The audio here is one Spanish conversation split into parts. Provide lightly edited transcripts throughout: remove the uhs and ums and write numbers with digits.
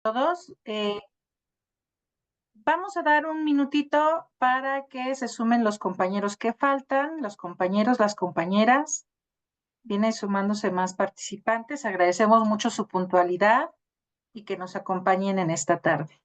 Todos. Vamos a dar un minutito para que se sumen los compañeros que faltan, los compañeros, las compañeras. Vienen sumándose más participantes. Agradecemos mucho su puntualidad y que nos acompañen en esta tarde.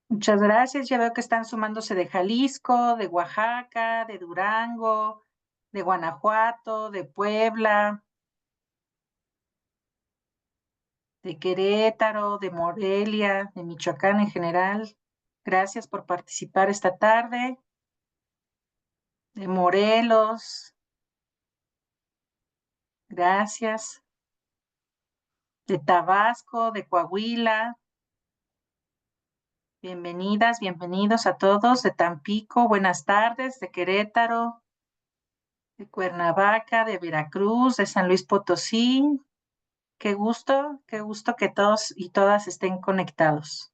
Muchas gracias. Ya veo que están sumándose de Jalisco, de Oaxaca, de Durango, de Guanajuato, de Puebla, de Querétaro, de Morelia, de Michoacán en general. Gracias por participar esta tarde. De Morelos, gracias. De Tabasco, de Coahuila, bienvenidas, bienvenidos a todos. De Tampico, buenas tardes. De Querétaro, de Cuernavaca, de Veracruz, de San Luis Potosí. Qué gusto que todos y todas estén conectados.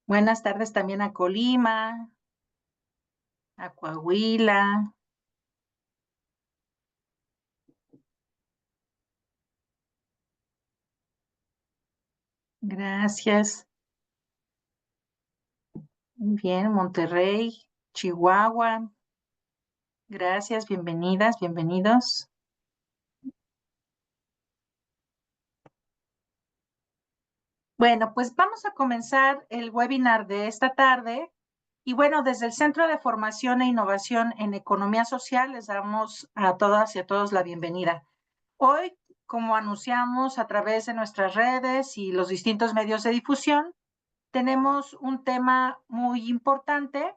Buenas tardes también a Colima, a Coahuila. Gracias. Muy bien, Monterrey, Chihuahua. Gracias, bienvenidas, bienvenidos. Bueno, pues vamos a comenzar el webinar de esta tarde. Y bueno, desde el Centro de Formación e Innovación en Economía Social les damos a todas y a todos la bienvenida. Hoy, como anunciamos a través de nuestras redes y los distintos medios de difusión, tenemos un tema muy importante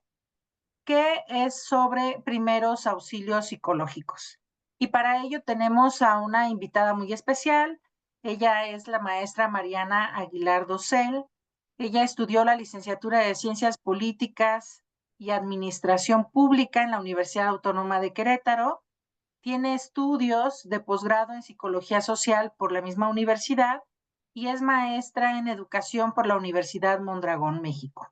que es sobre primeros auxilios psicológicos. Y para ello tenemos a una invitada muy especial. Ella es la maestra Mariana Aguilar Dosel. Ella estudió la licenciatura de Ciencias Políticas y Administración Pública en la Universidad Autónoma de Querétaro. Tiene estudios de posgrado en Psicología Social por la misma universidad y es maestra en Educación por la Universidad Mondragón, México.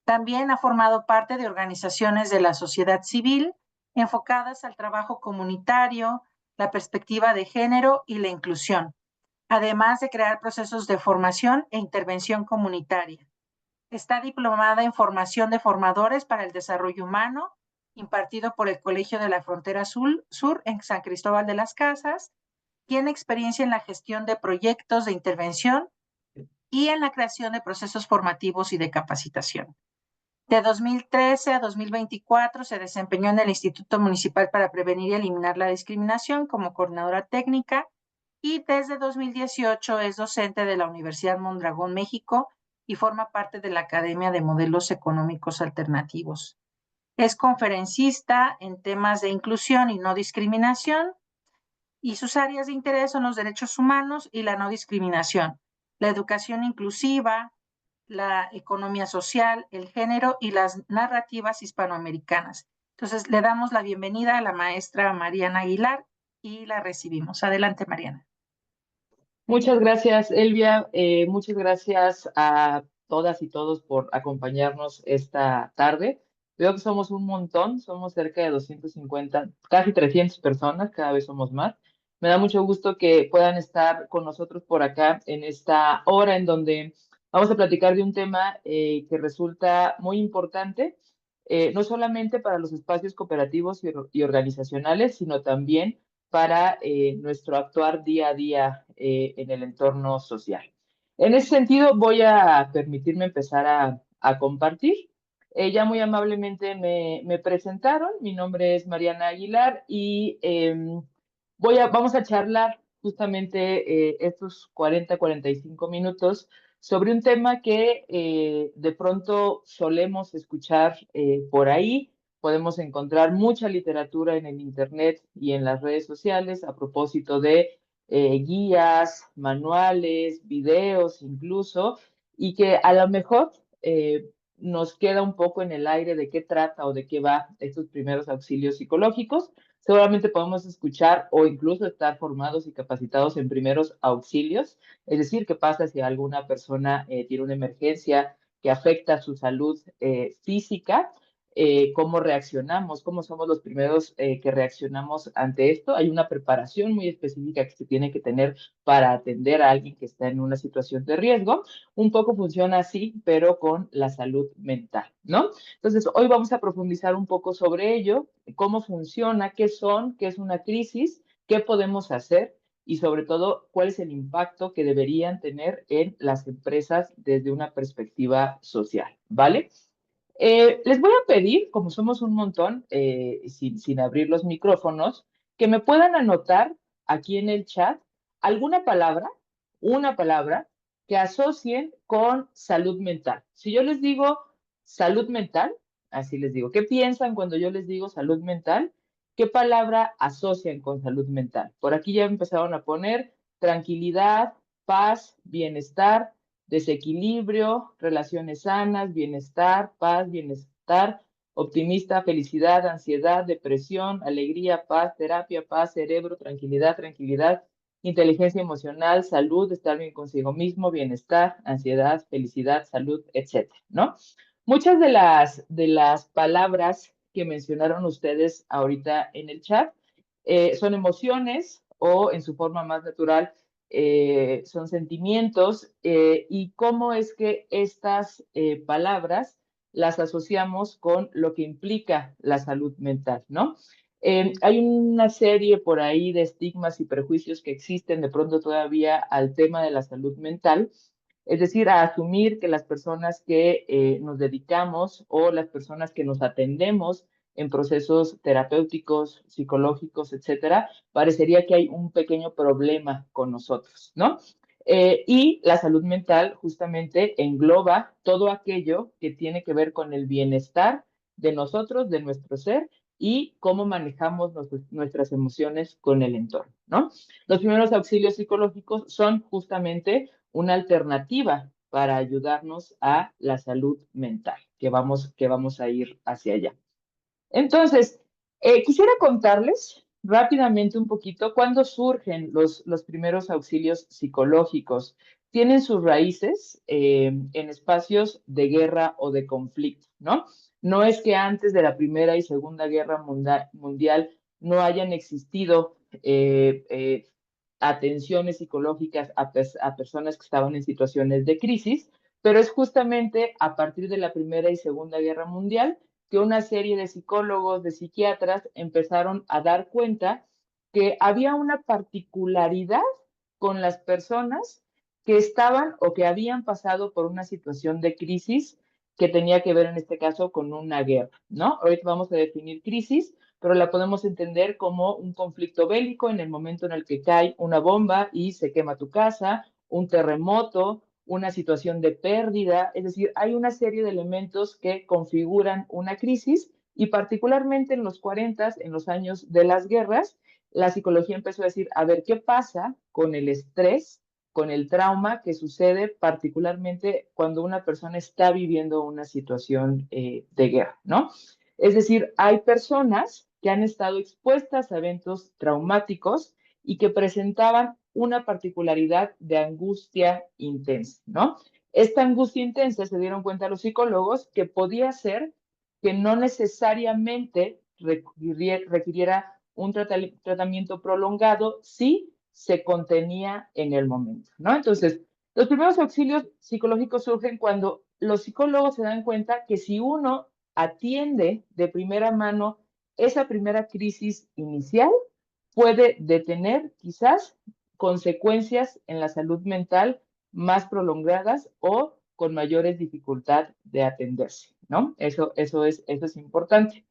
También ha formado parte de organizaciones de la sociedad civil enfocadas al trabajo comunitario, la perspectiva de género y la inclusión, además de crear procesos de formación e intervención comunitaria. Está diplomada en formación de formadores para el desarrollo humano, impartido por el Colegio de la Frontera Sur en San Cristóbal de las Casas. Tiene experiencia en la gestión de proyectos de intervención y en la creación de procesos formativos y de capacitación. De 2013 a 2024 se desempeñó en el Instituto Municipal para Prevenir y Eliminar la Discriminación como coordinadora técnica y desde 2018 es docente de la Universidad Mondragón, México, y forma parte de la Academia de Modelos Económicos Alternativos. Es conferencista en temas de inclusión y no discriminación y sus áreas de interés son los derechos humanos y la no discriminación, la educación inclusiva, la economía social, el género y las narrativas hispanoamericanas. Entonces, le damos la bienvenida a la maestra Mariana Aguilar y la recibimos. Adelante, Mariana. Muchas gracias, Elvia. Muchas gracias a todas y todos por acompañarnos esta tarde. Veo que somos un montón, somos cerca de 250, casi 300 personas, cada vez somos más. Me da mucho gusto que puedan estar con nosotros por acá en esta hora en donde vamos a platicar de un tema que resulta muy importante, no solamente para los espacios cooperativos y organizacionales, sino también para nuestro actuar día a día en el entorno social. En ese sentido, voy a permitirme empezar a compartir. Ya muy amablemente me presentaron, mi nombre es Mariana Aguilar y vamos a charlar justamente estos 45 minutos sobre un tema que de pronto solemos escuchar por ahí. Podemos encontrar mucha literatura en el Internet y en las redes sociales a propósito de guías, manuales, videos incluso, y que a lo mejor nos queda un poco en el aire de qué trata o de qué va estos primeros auxilios psicológicos. Seguramente podemos escuchar o incluso estar formados y capacitados en primeros auxilios, es decir, qué pasa si alguna persona tiene una emergencia que afecta su salud física, cómo reaccionamos, cómo somos los primeros que reaccionamos ante esto. Hay una preparación muy específica que se tiene que tener para atender a alguien que está en una situación de riesgo. Un poco funciona así, pero con la salud mental, ¿no? Entonces, hoy vamos a profundizar un poco sobre ello, cómo funciona, qué son, qué es una crisis, qué podemos hacer y sobre todo cuál es el impacto que deberían tener en las empresas desde una perspectiva social, ¿vale? Les voy a pedir, como somos un montón, sin abrir los micrófonos, que me puedan anotar aquí en el chat alguna palabra, una palabra que asocien con salud mental. Si yo les digo salud mental, así les digo, ¿qué piensan cuando yo les digo salud mental? ¿Qué palabra asocian con salud mental? Por aquí ya empezaron a poner tranquilidad, paz, bienestar, desequilibrio, relaciones sanas, bienestar, paz, bienestar, optimista, felicidad, ansiedad, depresión, alegría, paz, terapia, paz, cerebro, tranquilidad, tranquilidad, inteligencia emocional, salud, estar bien consigo mismo, bienestar, ansiedad, felicidad, salud, etcétera, ¿no? Muchas de las palabras que mencionaron ustedes ahorita en el chat son emociones o en su forma más natural son sentimientos y cómo es que estas palabras las asociamos con lo que implica la salud mental, ¿no? Hay una serie por ahí de estigmas y prejuicios que existen de pronto todavía al tema de la salud mental, es decir, a asumir que las personas que nos dedicamos o las personas que nos atendemos en procesos terapéuticos, psicológicos, etcétera, parecería que hay un pequeño problema con nosotros, ¿no? Y la salud mental justamente engloba todo aquello que tiene que ver con el bienestar de nosotros, de nuestro ser y cómo manejamos nuestras emociones con el entorno, ¿no? Los primeros auxilios psicológicos son justamente una alternativa para ayudarnos a la salud mental, que vamos a ir hacia allá. Entonces, quisiera contarles rápidamente un poquito cuándo surgen los primeros auxilios psicológicos. Tienen sus raíces en espacios de guerra o de conflicto, ¿no? No es que antes de la Primera y Segunda Guerra Mundial no hayan existido atenciones psicológicas a personas que estaban en situaciones de crisis, pero es justamente a partir de la Primera y Segunda Guerra Mundial que una serie de psicólogos, de psiquiatras, empezaron a dar cuenta que había una particularidad con las personas que estaban o que habían pasado por una situación de crisis que tenía que ver en este caso con una guerra, ¿no? Ahorita vamos a definir crisis, pero la podemos entender como un conflicto bélico en el momento en el que cae una bomba y se quema tu casa, un terremoto, una situación de pérdida, es decir, hay una serie de elementos que configuran una crisis y particularmente en los 40, en los años de las guerras, la psicología empezó a decir, a ver, ¿qué pasa con el estrés, con el trauma que sucede particularmente cuando una persona está viviendo una situación de guerra, ¿no? Es decir, hay personas que han estado expuestas a eventos traumáticos y que presentaban una particularidad de angustia intensa, ¿no? Esta angustia intensa se dieron cuenta los psicólogos que podía ser que no necesariamente requiriera un tratamiento prolongado si se contenía en el momento, ¿no? Entonces, los primeros auxilios psicológicos surgen cuando los psicólogos se dan cuenta que si uno atiende de primera mano esa primera crisis inicial, puede detener quizás consecuencias en la salud mental más prolongadas o con mayores dificultades de atenderse, ¿no? Eso es importante.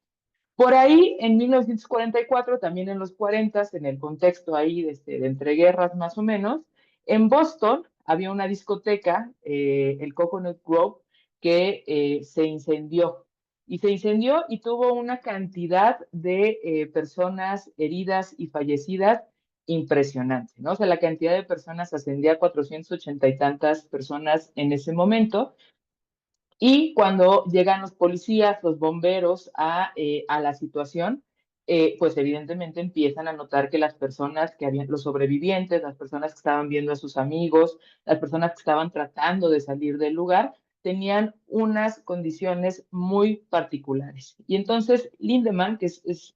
Por ahí, en 1944, también en los 40, en el contexto ahí de entreguerras más o menos, en Boston había una discoteca, el Coconut Grove, que se incendió. Y se incendió y tuvo una cantidad de personas heridas y fallecidas impresionante, ¿no? O sea, la cantidad de personas ascendía a 480 y tantas personas en ese momento. Y cuando llegan los policías, los bomberos a la situación, pues evidentemente empiezan a notar que las personas que habían, los sobrevivientes, las personas que estaban viendo a sus amigos, las personas que estaban tratando de salir del lugar, tenían unas condiciones muy particulares. Y entonces Lindemann, que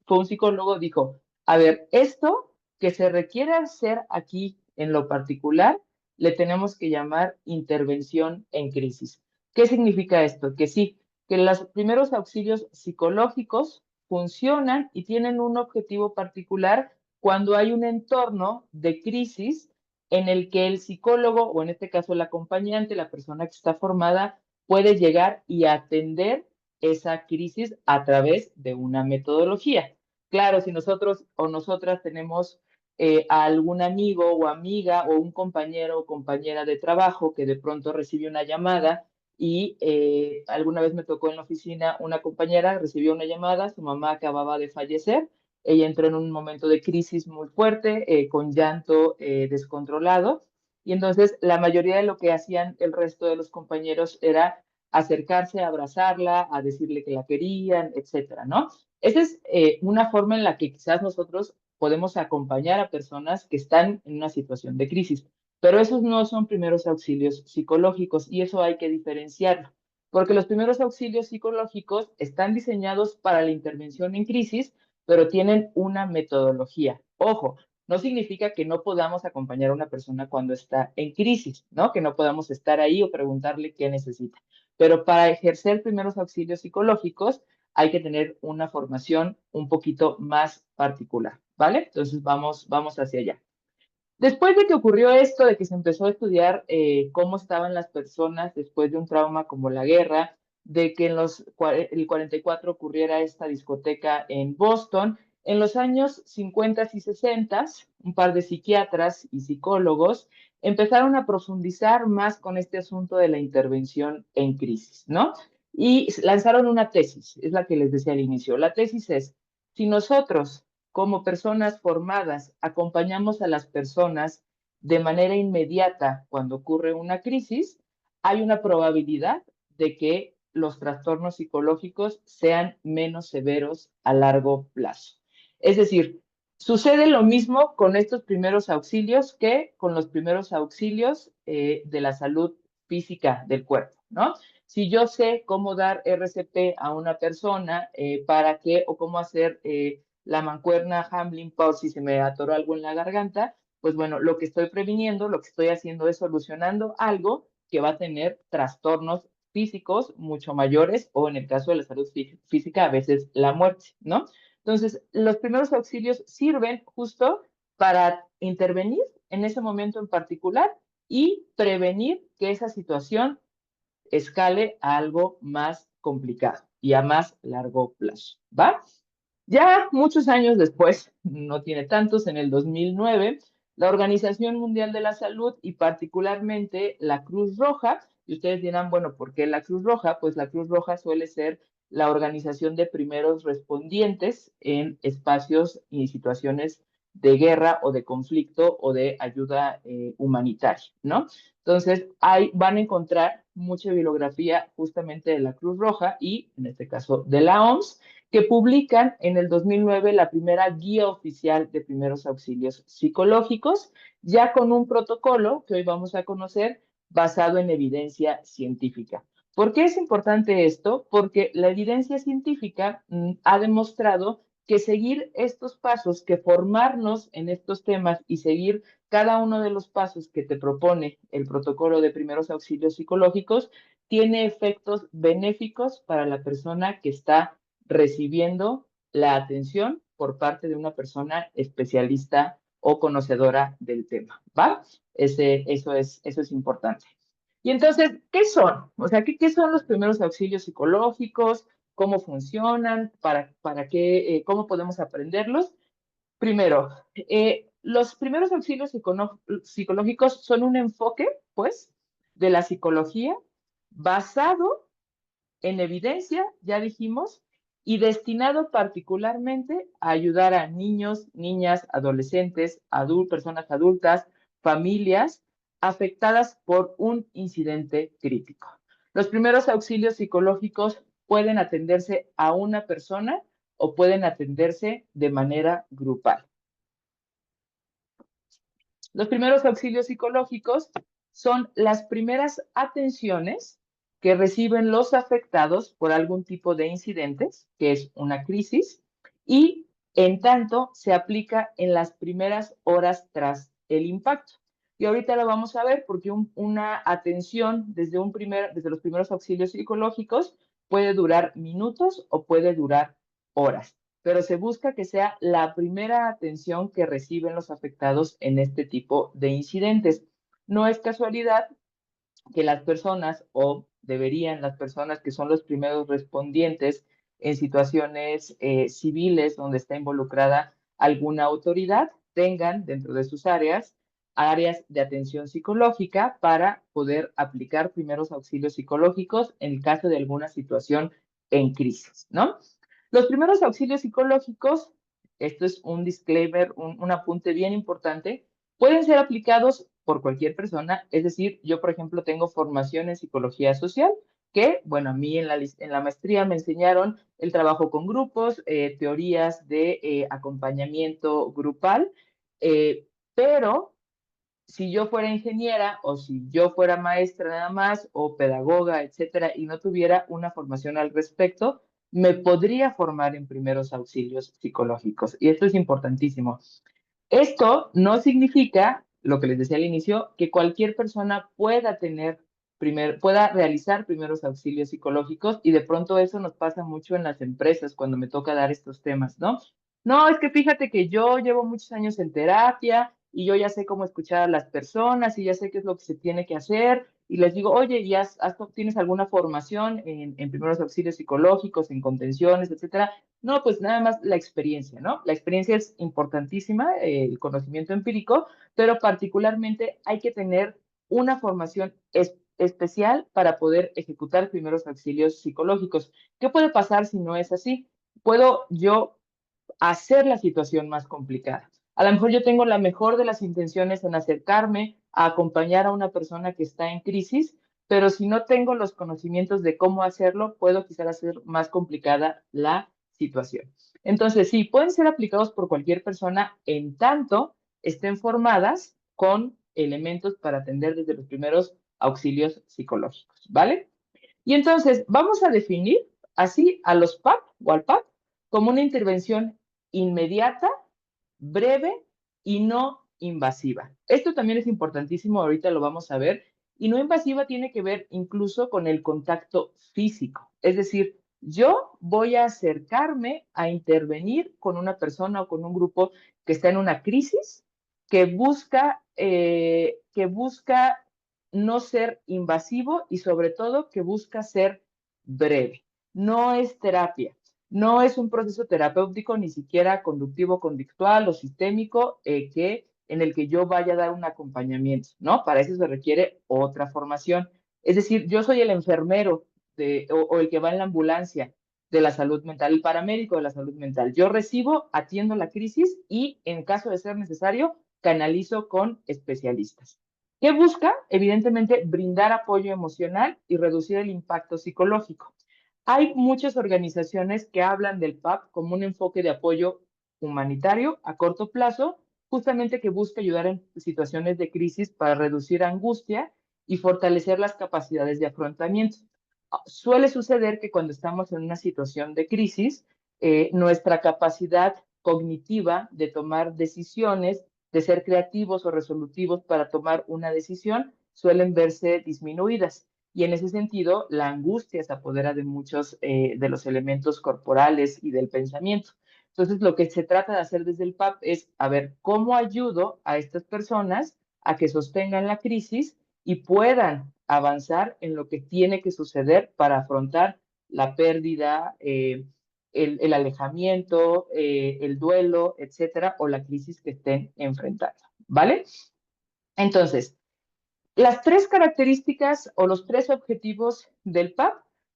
fue un psicólogo, dijo, a ver, esto que se requiere hacer aquí en lo particular, le tenemos que llamar intervención en crisis. ¿Qué significa esto? Que sí, que los primeros auxilios psicológicos funcionan y tienen un objetivo particular cuando hay un entorno de crisis en el que el psicólogo, o en este caso el acompañante, la persona que está formada, puede llegar y atender esa crisis a través de una metodología. Claro, si nosotros o nosotras tenemos a algún amigo o amiga o un compañero o compañera de trabajo que de pronto recibe una llamada y alguna vez me tocó en la oficina una compañera, recibió una llamada, su mamá acababa de fallecer, ella entró en un momento de crisis muy fuerte, con llanto descontrolado, y entonces la mayoría de lo que hacían el resto de los compañeros era acercarse, a abrazarla, a decirle que la querían, etcétera, ¿no? Esa es una forma en la que quizás nosotros podemos acompañar a personas que están en una situación de crisis. Pero esos no son primeros auxilios psicológicos y eso hay que diferenciarlo, porque los primeros auxilios psicológicos están diseñados para la intervención en crisis, pero tienen una metodología. Ojo, no significa que no podamos acompañar a una persona cuando está en crisis, ¿no? Que no podamos estar ahí o preguntarle qué necesita. Pero para ejercer primeros auxilios psicológicos hay que tener una formación un poquito más particular, ¿vale? Entonces vamos hacia allá. Después de que ocurrió esto, de que se empezó a estudiar cómo estaban las personas después de un trauma como la guerra, de que en el 44 ocurriera esta discoteca en Boston, en los años 50 y 60, un par de psiquiatras y psicólogos empezaron a profundizar más con este asunto de la intervención en crisis, ¿no? Y lanzaron una tesis, es la que les decía al inicio. La tesis es, si nosotros como personas formadas, acompañamos a las personas de manera inmediata cuando ocurre una crisis, hay una probabilidad de que los trastornos psicológicos sean menos severos a largo plazo. Es decir, sucede lo mismo con estos primeros auxilios que con los primeros auxilios de la salud física del cuerpo, ¿no? Si yo sé cómo dar RCP a una persona para que, o cómo hacer la mancuerna Hamlin-Pause si se me atoró algo en la garganta, pues bueno, lo que estoy previniendo, lo que estoy haciendo es solucionando algo que va a tener trastornos físicos mucho mayores o en el caso de la salud física a veces la muerte, ¿no? Entonces, los primeros auxilios sirven justo para intervenir en ese momento en particular y prevenir que esa situación escale a algo más complicado y a más largo plazo, ¿va? Ya muchos años después, no tiene tantos, en el 2009, la Organización Mundial de la Salud y particularmente la Cruz Roja, y ustedes dirán, bueno, ¿por qué la Cruz Roja? Pues la Cruz Roja suele ser la organización de primeros respondientes en espacios y situaciones de guerra o de conflicto o de ayuda humanitaria, ¿no? Entonces, ahí van a encontrar mucha bibliografía justamente de la Cruz Roja y, en este caso, de la OMS, que publican en el 2009 la primera guía oficial de primeros auxilios psicológicos, ya con un protocolo que hoy vamos a conocer basado en evidencia científica. ¿Por qué es importante esto? Porque la evidencia científica ha demostrado que seguir estos pasos, que formarnos en estos temas y seguir cada uno de los pasos que te propone el protocolo de primeros auxilios psicológicos, tiene efectos benéficos para la persona que está recibiendo la atención por parte de una persona especialista o conocedora del tema, ¿va? Eso es importante. Y entonces, ¿qué son? O sea, ¿qué son los primeros auxilios psicológicos? ¿Cómo funcionan? ¿Para qué? ¿Cómo podemos aprenderlos? Primero, los primeros auxilios psicológicos son un enfoque, pues, de la psicología basado en evidencia, ya dijimos, y destinado particularmente a ayudar a niños, niñas, adolescentes, personas adultas, familias afectadas por un incidente crítico. Los primeros auxilios psicológicos pueden atenderse a una persona o pueden atenderse de manera grupal. Los primeros auxilios psicológicos son las primeras atenciones que reciben los afectados por algún tipo de incidentes, que es una crisis, y en tanto se aplica en las primeras horas tras el impacto. Y ahorita lo vamos a ver porque una atención desde los primeros auxilios psicológicos puede durar minutos o puede durar horas, pero se busca que sea la primera atención que reciben los afectados en este tipo de incidentes. No es casualidad que las personas, o deberían las personas que son los primeros respondientes en situaciones civiles donde está involucrada alguna autoridad, tengan dentro de sus áreas de atención psicológica para poder aplicar primeros auxilios psicológicos en el caso de alguna situación en crisis, ¿no? Los primeros auxilios psicológicos, esto es un disclaimer, un apunte bien importante, pueden ser aplicados por cualquier persona, es decir, yo, por ejemplo, tengo formación en psicología social, que, bueno, a mí en la maestría me enseñaron el trabajo con grupos, teorías de acompañamiento grupal, pero si yo fuera ingeniera o si yo fuera maestra nada más o pedagoga, etcétera, y no tuviera una formación al respecto, me podría formar en primeros auxilios psicológicos. Y esto es importantísimo. Esto no significa, lo que les decía al inicio, que cualquier persona pueda realizar primeros auxilios psicológicos, y de pronto eso nos pasa mucho en las empresas cuando me toca dar estos temas, ¿no? No, es que fíjate que yo llevo muchos años en terapia y yo ya sé cómo escuchar a las personas y ya sé qué es lo que se tiene que hacer. Y les digo, oye, ¿y tienes alguna formación en primeros auxilios psicológicos, en contenciones, etcétera? No, pues nada más la experiencia, ¿no? La experiencia es importantísima, el conocimiento empírico, pero particularmente hay que tener una formación especial para poder ejecutar primeros auxilios psicológicos. ¿Qué puede pasar si no es así? Puedo yo hacer la situación más complicada. A lo mejor yo tengo la mejor de las intenciones en acercarme a acompañar a una persona que está en crisis, pero si no tengo los conocimientos de cómo hacerlo, puedo quizás hacer más complicada la situación. Entonces, sí, pueden ser aplicados por cualquier persona en tanto estén formadas con elementos para atender desde los primeros auxilios psicológicos, ¿vale? Y entonces vamos a definir así a los PAP o al PAP como una intervención inmediata, breve y no invasiva. Esto también es importantísimo, ahorita lo vamos a ver. Y no invasiva tiene que ver incluso con el contacto físico. Es decir, yo voy a acercarme a intervenir con una persona o con un grupo que está en una crisis, que busca no ser invasivo y sobre todo que busca ser breve. No es terapia, no es un proceso terapéutico ni siquiera conductivo, conductual o sistémico en el que yo vaya a dar un acompañamiento, ¿no? Para eso se requiere otra formación. Es decir, yo soy el enfermero o el que va en la ambulancia de la salud mental, el paramédico de la salud mental. Yo recibo, atiendo la crisis y en caso de ser necesario, canalizo con especialistas. ¿Qué busca? Evidentemente, brindar apoyo emocional y reducir el impacto psicológico. Hay muchas organizaciones que hablan del PAP como un enfoque de apoyo humanitario a corto plazo, justamente que busca ayudar en situaciones de crisis para reducir angustia y fortalecer las capacidades de afrontamiento. Suele suceder que cuando estamos en una situación de crisis, nuestra capacidad cognitiva de tomar decisiones, de ser creativos o resolutivos para tomar una decisión, suelen verse disminuidas. Y en ese sentido, la angustia se apodera de muchos de los elementos corporales y del pensamiento. Entonces, lo que se trata de hacer desde el PAP es, a ver, ¿cómo ayudo a estas personas a que sostengan la crisis y puedan avanzar en lo que tiene que suceder para afrontar la pérdida, el alejamiento, el duelo, etcétera, o la crisis que estén enfrentando, ¿vale? Entonces, las tres características o los tres objetivos del PAP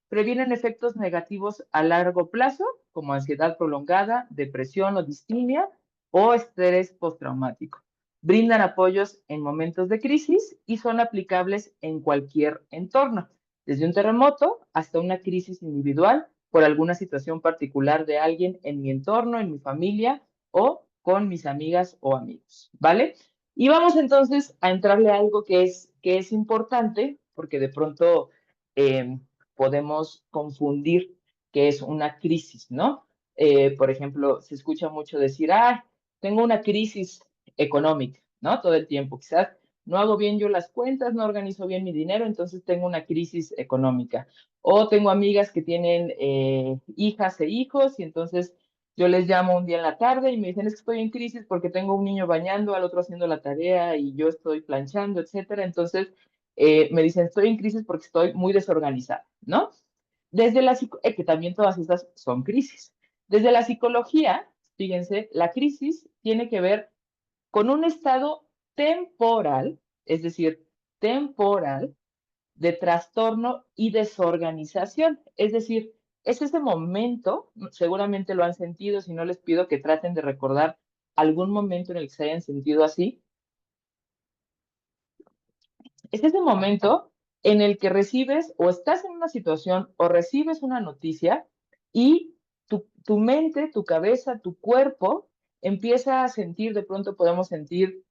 previenen efectos negativos a largo plazo, como ansiedad prolongada, depresión o distimia o estrés postraumático. Brindan apoyos en momentos de crisis y son aplicables en cualquier entorno, desde un terremoto hasta una crisis individual por alguna situación particular de alguien en mi entorno, en mi familia o con mis amigas o amigos, ¿vale? Y vamos entonces a entrarle a algo que es importante, porque de pronto podemos confundir qué es una crisis, ¿no? Por ejemplo, se escucha mucho decir, ah, tengo una crisis económica, ¿no? Todo el tiempo, quizás no hago bien yo las cuentas, no organizo bien mi dinero, entonces tengo una crisis económica. O tengo amigas que tienen hijas e hijos y entonces yo les llamo un día en la tarde y me dicen, es que estoy en crisis porque tengo un niño bañando, al otro haciendo la tarea y yo estoy planchando, etcétera. Entonces, me dicen, estoy en crisis porque estoy muy desorganizada, ¿no? Desde la que también todas estas son crisis. Desde la psicología, fíjense, la crisis tiene que ver con un estado temporal, es decir, temporal, de trastorno y desorganización. Es decir, es ese momento, seguramente lo han sentido, si no les pido que traten de recordar algún momento en el que se hayan sentido así, es ese momento en el que recibes o estás en una situación o recibes una noticia y tu mente, tu cabeza, tu cuerpo empieza a sentir, de pronto podemos sentir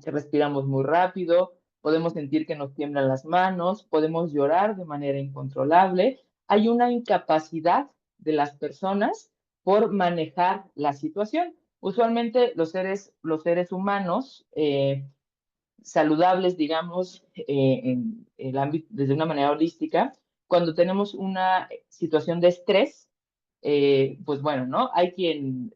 que respiramos muy rápido, podemos sentir que nos tiemblan las manos, podemos llorar de manera incontrolable. Hay una incapacidad de las personas por manejar la situación. Usualmente los seres humanos saludables, digamos, en el ámbito, desde una manera holística, cuando tenemos una situación de estrés, pues bueno, ¿no? Hay quien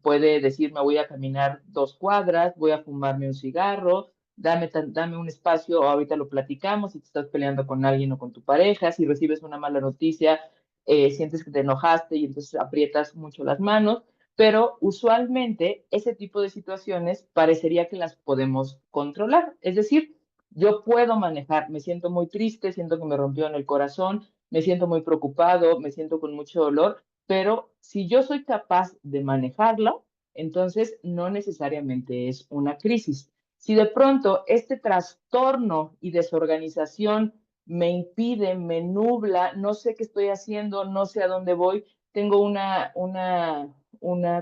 puede decir, me voy a caminar 2 cuadras, voy a fumarme un cigarro, dame un espacio, o ahorita lo platicamos, si te estás peleando con alguien o con tu pareja, si recibes una mala noticia, sientes que te enojaste y entonces aprietas mucho las manos, pero usualmente ese tipo de situaciones parecería que las podemos controlar. Es decir, yo puedo manejar, me siento muy triste, siento que me rompió en el corazón, me siento muy preocupado, me siento con mucho dolor, pero si yo soy capaz de manejarlo, entonces no necesariamente es una crisis. Si de pronto este trastorno y desorganización me impide, me nubla, no sé qué estoy haciendo, no sé a dónde voy, tengo una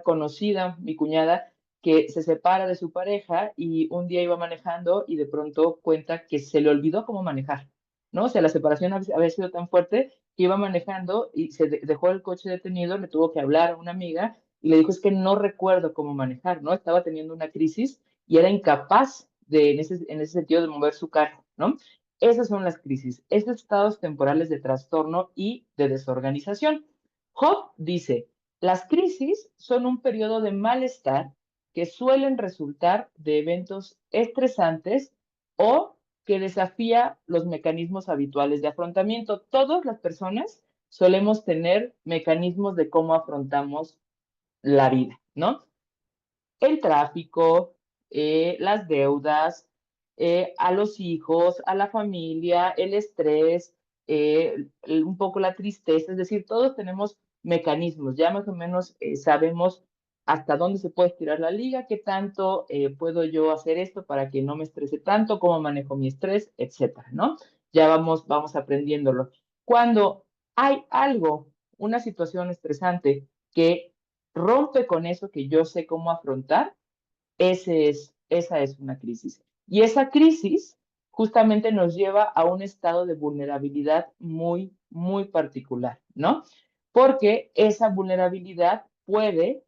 conocida, mi cuñada, que se separa de su pareja y un día iba manejando y de pronto cuenta que se le olvidó cómo manejar, ¿no? O sea, la separación había sido tan fuerte que iba manejando y se dejó el coche detenido, le tuvo que hablar a una amiga y le dijo, es que no recuerdo cómo manejar, ¿no? Estaba teniendo una crisis y era incapaz de, en ese sentido, de mover su carro, ¿no? Esas son las crisis, esos estados temporales de trastorno y de desorganización. Job dice, las crisis son un periodo de malestar que suelen resultar de eventos estresantes o que desafía los mecanismos habituales de afrontamiento. Todas las personas solemos tener mecanismos de cómo afrontamos la vida, ¿no? El tráfico, las deudas, a los hijos, a la familia, el estrés, un poco la tristeza, es decir, todos tenemos mecanismos, ya más o menos sabemos hasta dónde se puede estirar la liga, qué tanto puedo yo hacer esto para que no me estrese tanto, cómo manejo mi estrés, etcétera, ¿no? Ya vamos aprendiéndolo. Cuando hay algo, una situación estresante que rompe con eso que yo sé cómo afrontar, esa es una crisis. Y esa crisis justamente nos lleva a un estado de vulnerabilidad muy, muy particular, ¿no? Porque esa vulnerabilidad puede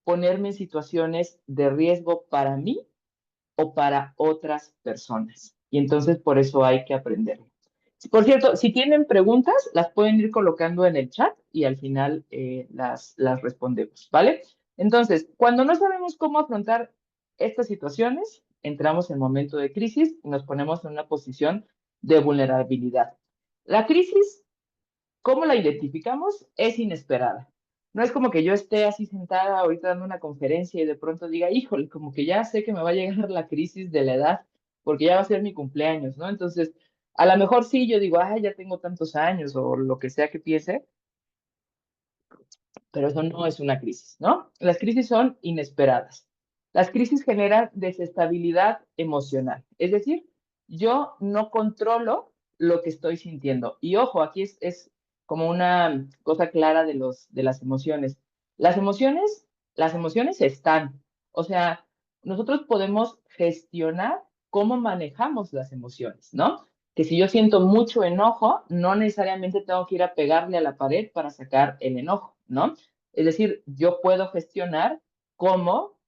ponerme en situaciones de riesgo para mí o para otras personas. Y entonces por eso hay que aprenderlo. Por cierto, si tienen preguntas, las pueden ir colocando en el chat y al final las respondemos, ¿vale? Entonces, cuando no sabemos cómo afrontar estas situaciones, entramos en momento de crisis y nos ponemos en una posición de vulnerabilidad. La crisis, ¿cómo la identificamos? Es inesperada. No es como que yo esté así sentada ahorita dando una conferencia y de pronto diga, híjole, como que ya sé que me va a llegar la crisis de la edad porque ya va a ser mi cumpleaños, ¿no? Entonces, A lo mejor sí, yo digo, ay, ya tengo tantos años o lo que sea que piense, pero eso no es una crisis, ¿no? Las crisis son inesperadas. Las crisis generan desestabilidad emocional, es decir, yo no controlo lo que estoy sintiendo. Y ojo, aquí es como una cosa clara de las emociones. Las emociones, las emociones están, o sea, nosotros podemos gestionar cómo manejamos las emociones, ¿no? Que si yo siento mucho enojo, no necesariamente tengo que ir a pegarle a la pared para sacar el enojo, ¿no? Es decir, yo puedo gestionar cómo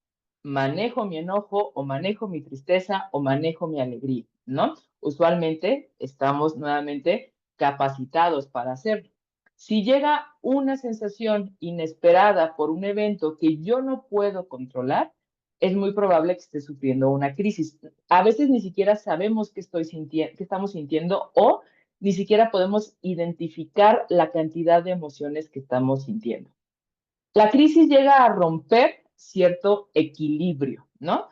manejo mi enojo o manejo mi tristeza o manejo mi alegría, ¿no? Usualmente estamos nuevamente capacitados para hacerlo. Si llega una sensación inesperada por un evento que yo no puedo controlar, es muy probable que esté sufriendo una crisis. A veces ni siquiera sabemos qué estamos sintiendo o ni siquiera podemos identificar la cantidad de emociones que estamos sintiendo. La crisis llega a romper cierto equilibrio, ¿no?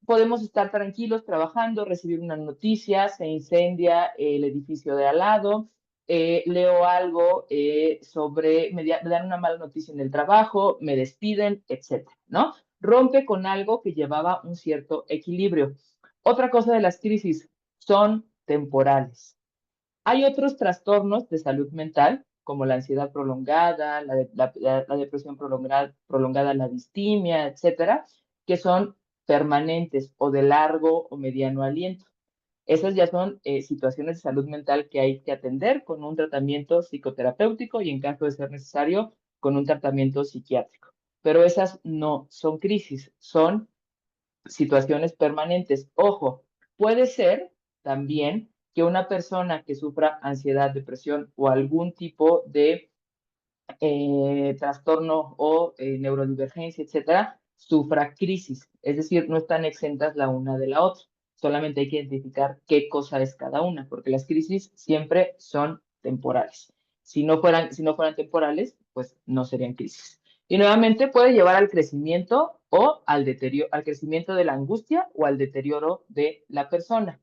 Podemos estar tranquilos trabajando, recibir una noticia, se incendia el edificio de al lado, leo algo me dan una mala noticia en el trabajo, me despiden, etcétera, ¿no? Rompe con algo que llevaba un cierto equilibrio. Otra cosa de las crisis son temporales. Hay otros trastornos de salud mental, como la ansiedad prolongada, la depresión prolongada, la distimia, etcétera, que son permanentes o de largo o mediano aliento. Esas ya son situaciones de salud mental que hay que atender con un tratamiento psicoterapéutico y, en caso de ser necesario, con un tratamiento psiquiátrico. Pero esas no son crisis, son situaciones permanentes. Ojo, puede ser también que una persona que sufra ansiedad, depresión o algún tipo de trastorno o neurodivergencia, etcétera, sufra crisis. Es decir, no están exentas la una de la otra. Solamente hay que identificar qué cosa es cada una, porque las crisis siempre son temporales. Si no fueran temporales, pues no serían crisis. Y nuevamente puede llevar al crecimiento o al deterioro, al crecimiento de la angustia o al deterioro de la persona.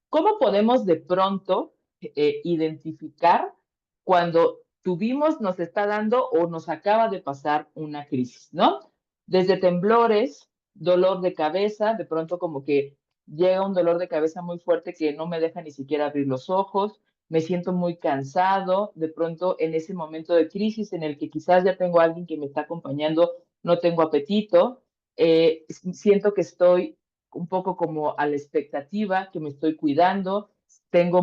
¿Cómo podemos de pronto identificar cuando tuvimos, nos está dando o nos acaba de pasar una crisis, ¿no? Desde temblores, dolor de cabeza, de pronto como que llega un dolor de cabeza muy fuerte que no me deja ni siquiera abrir los ojos, me siento muy cansado, de pronto en ese momento de crisis en el que quizás ya tengo a alguien que me está acompañando, no tengo apetito, siento que estoy un poco como a la expectativa, que me estoy cuidando, tengo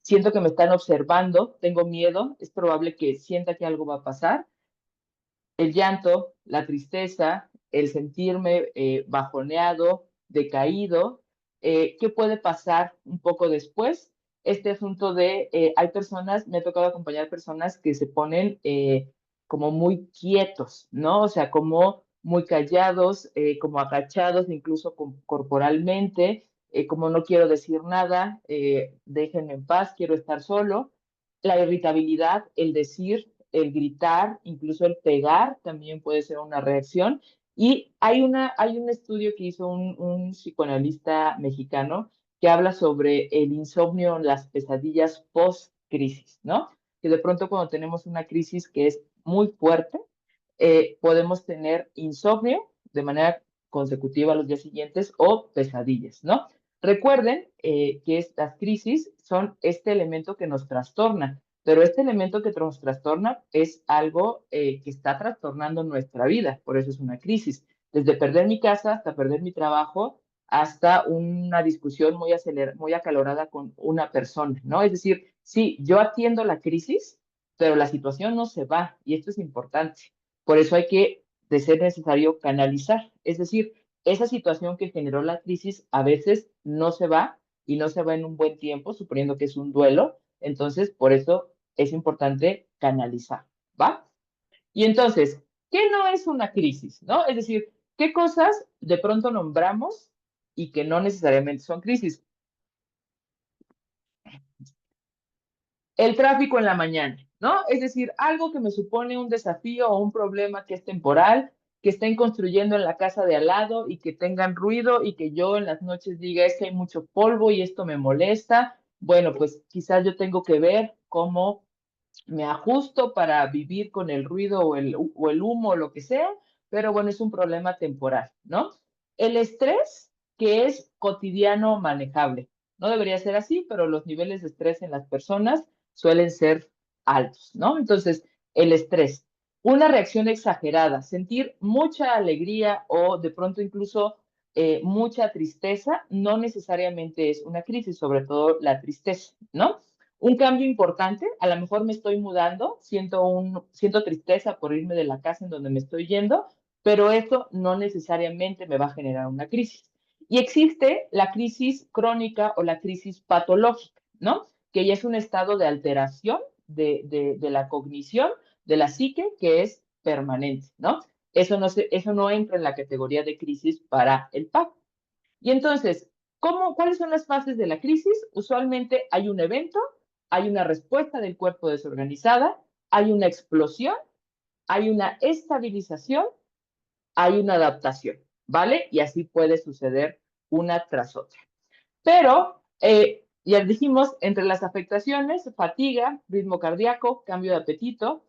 siento que me están observando, tengo miedo, es probable que sienta que algo va a pasar. El llanto, la tristeza, el sentirme bajoneado, decaído. ¿Qué puede pasar un poco después? Este asunto hay personas, me ha tocado acompañar personas que se ponen como muy quietos, ¿no? O sea, como muy callados, como agachados, incluso corporalmente, como no quiero decir nada, déjenme en paz, quiero estar solo. La irritabilidad, el decir, el gritar, incluso el pegar también puede ser una reacción. Y hay un estudio que hizo un psicoanalista mexicano que habla sobre el insomnio, las pesadillas post-crisis, ¿no? Que de pronto cuando tenemos una crisis que es muy fuerte, podemos tener insomnio de manera consecutiva a los días siguientes o pesadillas, ¿no? Recuerden que estas crisis son este elemento que nos trastorna, pero este elemento que nos trastorna es algo que está trastornando nuestra vida, por eso es una crisis. Desde perder mi casa hasta perder mi trabajo, hasta una discusión muy acalorada con una persona, ¿no? Es decir, sí, yo atiendo la crisis, pero la situación no se va, y esto es importante. Por eso hay que, de ser necesario, canalizar. Es decir, esa situación que generó la crisis a veces no se va y no se va en un buen tiempo, suponiendo que es un duelo. Entonces, por eso es importante canalizar, ¿va? Y entonces, ¿qué no es una crisis, no? Es decir, ¿qué cosas de pronto nombramos y que no necesariamente son crisis? El tráfico en la mañana, ¿no? Es decir, algo que me supone un desafío o un problema que es temporal, que estén construyendo en la casa de al lado y que tengan ruido y que yo en las noches diga es que hay mucho polvo y esto me molesta. Bueno, pues quizás yo tengo que ver cómo me ajusto para vivir con el ruido o el humo o lo que sea, pero bueno, es un problema temporal, ¿no? El estrés, que es cotidiano manejable. No debería ser así, pero los niveles de estrés en las personas suelen ser altos, ¿no? Entonces, el estrés, una reacción exagerada, sentir mucha alegría o de pronto incluso mucha tristeza, no necesariamente es una crisis, sobre todo la tristeza, ¿no? Un cambio importante, a lo mejor me estoy mudando, siento tristeza por irme de la casa en donde me estoy yendo, pero eso no necesariamente me va a generar una crisis. Y existe la crisis crónica o la crisis patológica, ¿no? Que ya es un estado de alteración de la cognición, de la psique, que es permanente, ¿no? Eso no entra en la categoría de crisis para el PAP. Y entonces, ¿cuáles son las fases de la crisis? Usualmente hay un evento, hay una respuesta del cuerpo desorganizada, hay una explosión, hay una estabilización, hay una adaptación, ¿vale? Y así puede suceder una tras otra. Pero, ya dijimos, entre las afectaciones, fatiga, ritmo cardíaco, cambio de apetito.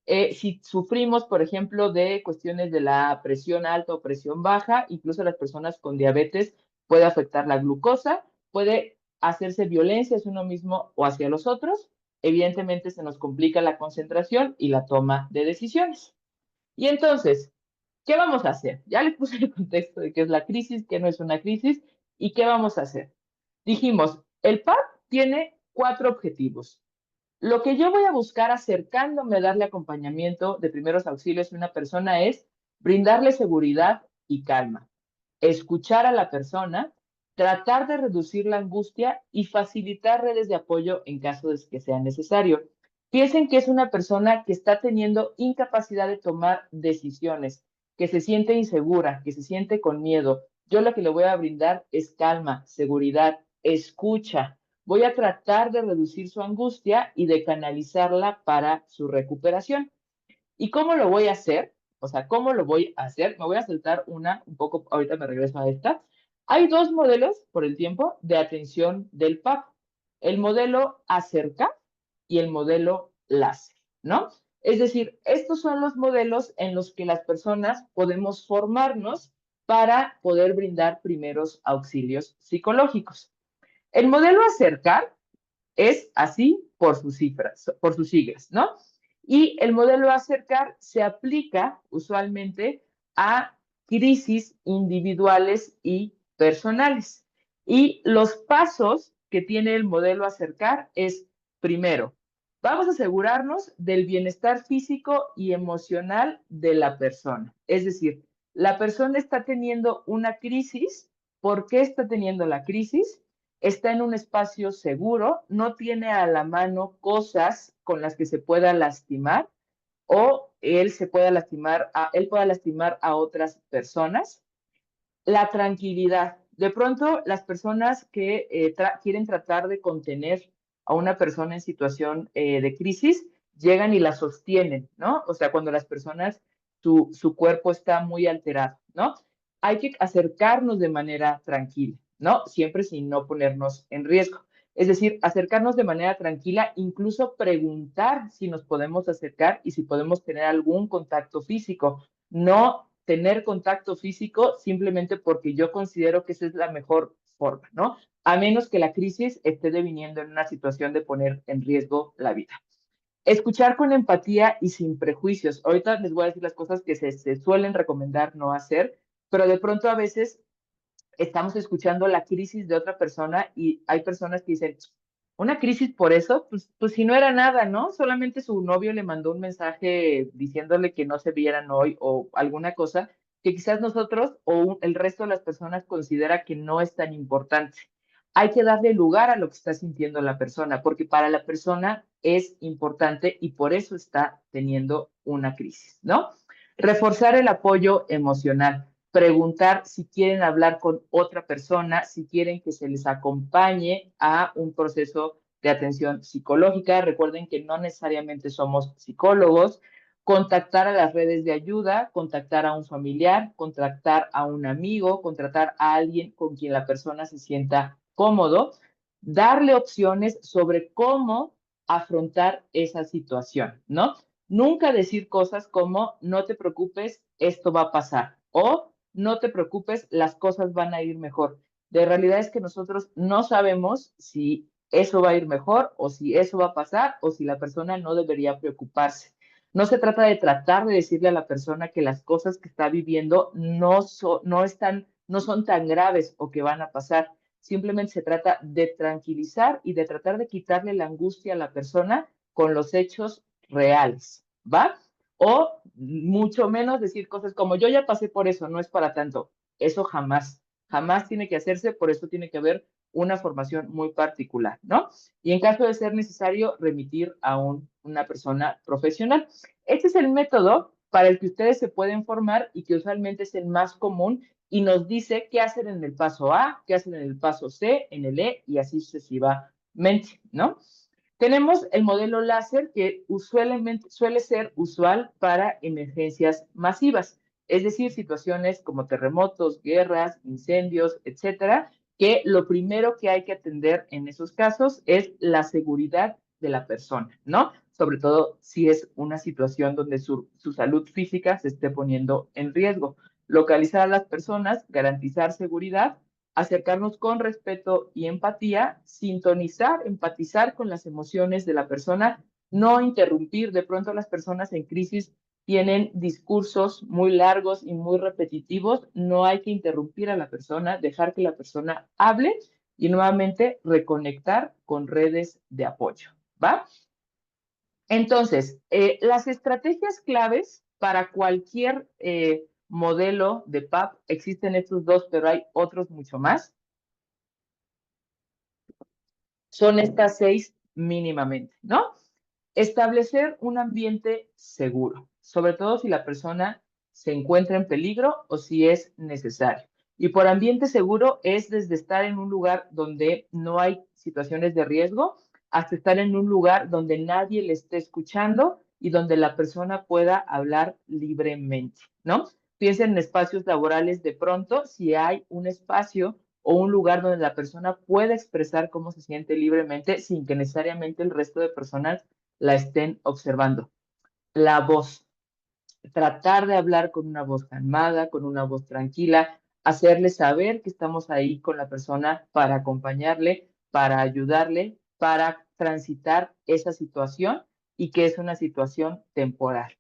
Si sufrimos, por ejemplo, de cuestiones de la presión alta o presión baja, incluso las personas con diabetes puede afectar la glucosa, puede hacerse violencia hacia uno mismo o hacia los otros. Evidentemente se nos complica la concentración y la toma de decisiones. Y entonces, ¿qué vamos a hacer? Ya les puse el contexto de qué es la crisis, qué no es una crisis y qué vamos a hacer. Dijimos, el PAP tiene 4 objetivos. Lo que yo voy a buscar acercándome a darle acompañamiento de primeros auxilios a una persona es brindarle seguridad y calma, escuchar a la persona, tratar de reducir la angustia y facilitar redes de apoyo en caso de que sea necesario. Piensen que es una persona que está teniendo incapacidad de tomar decisiones, que se siente insegura, que se siente con miedo. Yo lo que le voy a brindar es calma, seguridad, escucha. Voy a tratar de reducir su angustia y de canalizarla para su recuperación. ¿Y cómo lo voy a hacer? O sea, ¿cómo lo voy a hacer? Me voy a saltar un poco, ahorita me regreso a esta. Hay 2 modelos por el tiempo de atención del PAP. El modelo acerca y el modelo láser, ¿no? Es decir, estos son los modelos en los que las personas podemos formarnos para poder brindar primeros auxilios psicológicos. El modelo acercar es así por sus siglas, ¿no? Y el modelo acercar se aplica usualmente a crisis individuales y personales. Y los pasos que tiene el modelo acercar es, primero, vamos a asegurarnos del bienestar físico y emocional de la persona. Es decir, la persona está teniendo una crisis. ¿Por qué está teniendo la crisis? Está en un espacio seguro, no tiene a la mano cosas con las que se pueda lastimar o él pueda lastimar a otras personas. La tranquilidad. De pronto, las personas que quieren tratar de contener a una persona en situación de crisis llegan y la sostienen, ¿no? O sea, cuando las personas, su cuerpo está muy alterado, ¿no? Hay que acercarnos de manera tranquila, ¿no? Siempre sin no ponernos en riesgo. Es decir, acercarnos de manera tranquila, incluso preguntar si nos podemos acercar y si podemos tener algún contacto físico. No tener contacto físico simplemente porque yo considero que esa es la mejor forma, ¿no? A menos que la crisis esté deviniendo en una situación de poner en riesgo la vida. Escuchar con empatía y sin prejuicios. Ahorita les voy a decir las cosas que se suelen recomendar no hacer, pero de pronto a veces estamos escuchando la crisis de otra persona y hay personas que dicen, una crisis por eso, pues si no era nada, ¿no? Solamente su novio le mandó un mensaje diciéndole que no se vieran hoy o alguna cosa que quizás nosotros o el resto de las personas considera que no es tan importante. Hay que darle lugar a lo que está sintiendo la persona, porque para la persona es importante y por eso está teniendo una crisis, ¿no? Reforzar el apoyo emocional, preguntar si quieren hablar con otra persona, si quieren que se les acompañe a un proceso de atención psicológica. Recuerden que no necesariamente somos psicólogos. contactar a las redes de ayuda, contactar a un familiar, contactar a un amigo, contratar a alguien con quien la persona se sienta cómodo, darle opciones sobre cómo afrontar esa situación, ¿no? Nunca decir cosas como, no te preocupes, esto va a pasar, o no te preocupes, las cosas van a ir mejor. De realidad es que nosotros no sabemos si eso va a ir mejor o si eso va a pasar o si la persona no debería preocuparse. No se trata de tratar de decirle a la persona que las cosas que está viviendo no son tan graves o que van a pasar. Simplemente se trata de tranquilizar y de tratar de quitarle la angustia a la persona con los hechos reales, ¿va? O mucho menos decir cosas como yo ya pasé por eso, no es para tanto. Eso jamás, jamás tiene que hacerse, por eso tiene que haber una formación muy particular, ¿no? Y en caso de ser necesario, remitir a una persona profesional. Este es el método para el que ustedes se pueden formar y que usualmente es el más común y nos dice qué hacer en el paso A, qué hacer en el paso C, en el E y así sucesivamente, ¿no? Tenemos el modelo láser que usualmente suele ser usual para emergencias masivas, es decir, situaciones como terremotos, guerras, incendios, etcétera, que lo primero que hay que atender en esos casos es la seguridad de la persona, ¿no? Sobre todo si es una situación donde su salud física se esté poniendo en riesgo. Localizar a las personas, garantizar seguridad, acercarnos con respeto y empatía, sintonizar, empatizar con las emociones de la persona, no interrumpir. De pronto las personas en crisis tienen discursos muy largos y muy repetitivos, no hay que interrumpir a la persona, dejar que la persona hable y nuevamente reconectar con redes de apoyo, ¿va? Entonces, las estrategias claves para cualquier modelo de PAP, existen estos dos, pero hay otros mucho más, son estas 6 mínimamente, ¿no? Establecer un ambiente seguro, sobre todo si la persona se encuentra en peligro o si es necesario. Y por ambiente seguro es desde estar en un lugar donde no hay situaciones de riesgo hasta estar en un lugar donde nadie le esté escuchando y donde la persona pueda hablar libremente, ¿no? Piensen en espacios laborales de pronto, si hay un espacio o un lugar donde la persona pueda expresar cómo se siente libremente sin que necesariamente el resto de personas la estén observando. La voz, tratar de hablar con una voz calmada, con una voz tranquila, hacerle saber que estamos ahí con la persona para acompañarle, para ayudarle, para transitar esa situación y que es una situación temporal.